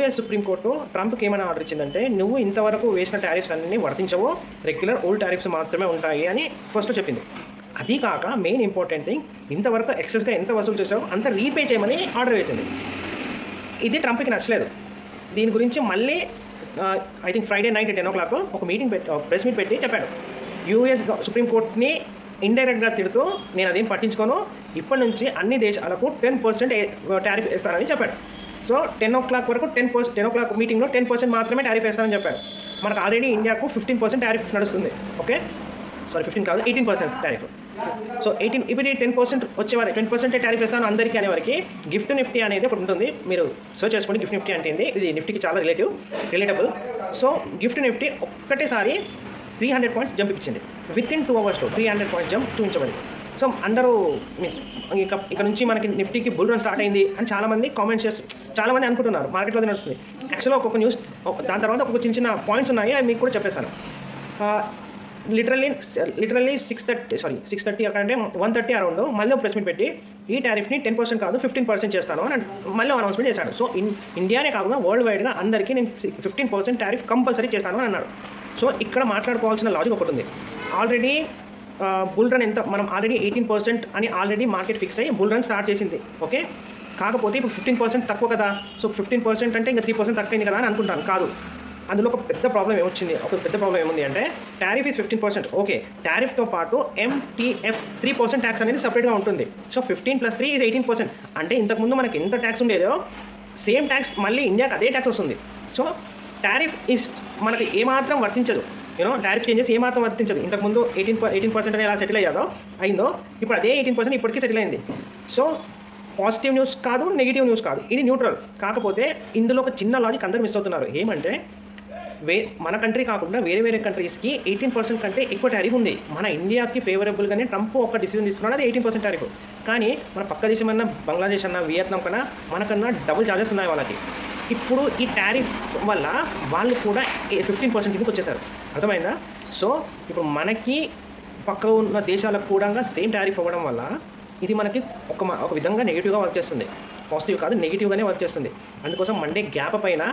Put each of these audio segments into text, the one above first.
US supreme court ట్రంప్కి ఏమైనా order ఇచ్చిందంటే నువ్వు ఇంతవరకు వేసిన టారిఫ్స్ అన్నీ వర్తించవు, రెగ్యులర్ ఓల్డ్ టారిఫ్స్ మాత్రమే ఉంటాయి అని ఫస్ట్ చెప్పింది. అది కాక మెయిన్ ఇంపార్టెంట్ థింగ్, ఇంతవరకు ఎక్సెస్గా ఎంత వసూలు చేసావో అంత రీపే చేయమని ఆర్డర్ వేసింది. ఇది ట్రంప్కి నచ్చలేదు. దీని గురించి మళ్ళీ I think Friday night 10 o'clock ఒక మీటింగ్ ప్రెస్ మీట్ పెట్టి చెప్పాడు. యూఎస్ సుప్రీంకోర్టుని ఇండైరెక్ట్గా తిడుతూ నేను అదేం పట్టించుకోను, ఇప్పటి నుంచి అన్ని దేశాలకు 10% టారిఫ్ వేస్తానని చెప్పాడు. సో 10 o'clock వరకు 10 o'clock మీటింగ్లో 10% మాత్రమే టారిఫ్ వేస్తానని చెప్పాడు. మనకు ఆల్రెడీ ఇండియాకు 15% టారిఫ్ నడుస్తుంది. ఓకే, సారీ 15 కాదు 18% టారిఫ్. సో 18 ఇప్పుడు 10% వచ్చేవారు 20% టారిఫ్ వేస్తాను అందరికీ అనేవారికి గిఫ్ట్ నిఫ్టీ అనేది ఒకటి ఉంటుంది. మీరు సర్చ్ చేసుకోండి గిఫ్ట్ నిఫ్టీ అంటే ఏంటి. ఇది నిఫ్టీకి చాలా రిలేటబుల్. సో గిఫ్ట్ నిఫ్టీ ఒక్కటేసారి 300 పాయింట్స్ జంప్ ఇచ్చింది. Within 2 hours 300 points jump చూపించబడింది. సో అందరూ మీన్స్ ఇక నుంచి మనకి నిఫ్టీకి బుల్ రన్ స్టార్ట్ అయింది అని చాలామంది కామెంట్స్ చేస్తూ చాలామంది అనుకుంటున్నారు. మార్కెట్లో అది నడుస్తుంది. యాక్చువల్గా ఒక్కొక్క న్యూస్ దాని తర్వాత ఒక్కొక్క చిన్న పాయింట్స్ ఉన్నాయి, అవి మీకు కూడా చెప్పేస్తాను. లిటరల్లీ 6:30 అక్కడ అంటే 1:30 అరౌండ్ మళ్ళీ ప్రెస్ మీట్ పెట్టి ఈ టారిఫ్ని 10% కాదు 15% చేస్తాను అని మళ్ళీ అనౌన్స్మెంట్ చేశాడు. సో ఇండియానే కాకుండా వరల్డ్ వైడ్గా అందరికీ నేను 15% టారిఫ్ కంపల్సరీ చేస్తాను అని అన్నాడు. సో ఇక్కడ మాట్లాడుకోవాల్సిన లాజిక్ ఒకటి ఉంది. ఆల్రెడీ బుల్ రన్ ఎంత మనం ఆల్రెడీ 18% అని ఆల్రెడీ మార్కెట్ ఫిక్స్ అయ్యి బుల్ రన్ స్టార్ట్ చేసింది. ఓకే, కాకపోతే ఇప్పుడు 15% తక్కువ కదా. సో 15% అంటే ఇంకా 3% తక్కువైంది కదా అని అనుకుంటాను. కాదు, అందులో ఒక పెద్ద ప్రాబ్లం ఏముంది అంటే టారిఫ్ ఈజ్ 15%. ఓకే, టారిఫ్తో పాటు MTF 3% ట్యాక్స్ అనేది సపరేట్గా ఉంటుంది. సో 15 + 3 = 18%. అంటే ఇంతకుముందు మనకి ఎంత ట్యాక్స్ ఉండేదో సేమ్ ట్యాక్స్ మళ్ళీ ఇండియాకి అదే ట్యాక్స్ వస్తుంది. సో టారిఫ్ ఈజ్ మనకి ఏమాత్రం వర్తించదు. టారిఫ్ చేంజెస్ ఏమాత్రం వర్తించదు. ఇంతకుముందు 18% అని ఎలా సెటిల్ అయిందో ఇప్పుడు అదే 18% ఇప్పటికీ సెటిల్ అయింది. సో పాజిటివ్ న్యూస్ కాదు, నెగిటివ్ న్యూస్ కాదు, ఇది న్యూట్రల్. కాకపోతే ఇందులో ఒక చిన్న లాజిక్ అందరూ మిస్ అవుతున్నారు. ఏమంటే మన కంట్రీ కాకుండా వేరే కంట్రీస్కి 18% కంటే ఎక్కువ టారిఫ్ ఉంది. మన ఇండియాకి ఫేవరబుల్గానే ట్రంప్ ఒక డిసిజన్ తీసుకున్నాడు, అది 18% టారిఫ్. కానీ మన పక్క దేశం అన్న బంగ్లాదేశ్ అన్న వియత్నాం కన్నా మనకన్నా డబుల్ ఛార్జెస్ ఉన్నాయి వాళ్ళకి. ఇప్పుడు ఈ టారిఫ్ వల్ల వాళ్ళు కూడా 15% కిందకి వచ్చేసారు. అర్థమైందా? సో ఇప్పుడు మనకి పక్క ఉన్న దేశాలకు కూడా సేమ్ టారిఫ్ అవ్వడం వల్ల ఇది మనకి ఒక విధంగా నెగిటివ్గా వర్క్ చేస్తుంది. పాజిటివ్ కాదు, నెగిటివ్గానే వర్క్ చేస్తుంది. అందుకోసం మండే గ్యాప్ పైన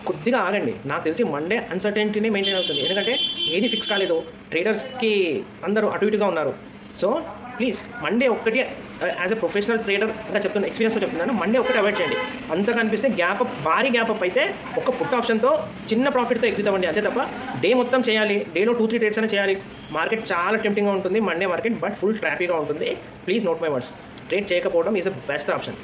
కొద్దిగా ఆగండి. నాకు తెలిసి మండే అన్సర్టెనిటీనే మెయింటైన్ అవుతుంది. ఎందుకంటే ఏది ఫిక్స్ కాలేదు, ట్రేడర్స్కి అందరూ అటు ఇటుగా ఉన్నారు. సో ప్లీజ్ మండే ఒక్కటి యాజ్ ఎ ప్రొఫెషనల్ ట్రేడర్గా చెప్తున్నా, ఎక్స్పీరియన్స్తో చెప్తున్నాను, మండే ఒక్కటి అవాయిడ్ చేయండి. అంత కనిపిస్తే భారీ గ్యాప్ అప్ అయితే ఒక పుట్ ఆప్షన్తో చిన్న ప్రాఫిట్తో ఎగ్జిట్ అవ్వండి. అంతే తప్ప డే మొత్తం చేయాలి, డేలో 2-3 ట్రేడ్స్ అయినా చేయాలి. మార్కెట్ చాలా టెంప్టింగ్గా ఉంటుంది మండే మార్కెట్, బట్ ఫుల్ ట్రాఫీగా ఉంటుంది. Please note my words, trade చేయకపోవడం ఈజ్ ద బెస్ట్ ఆప్షన్.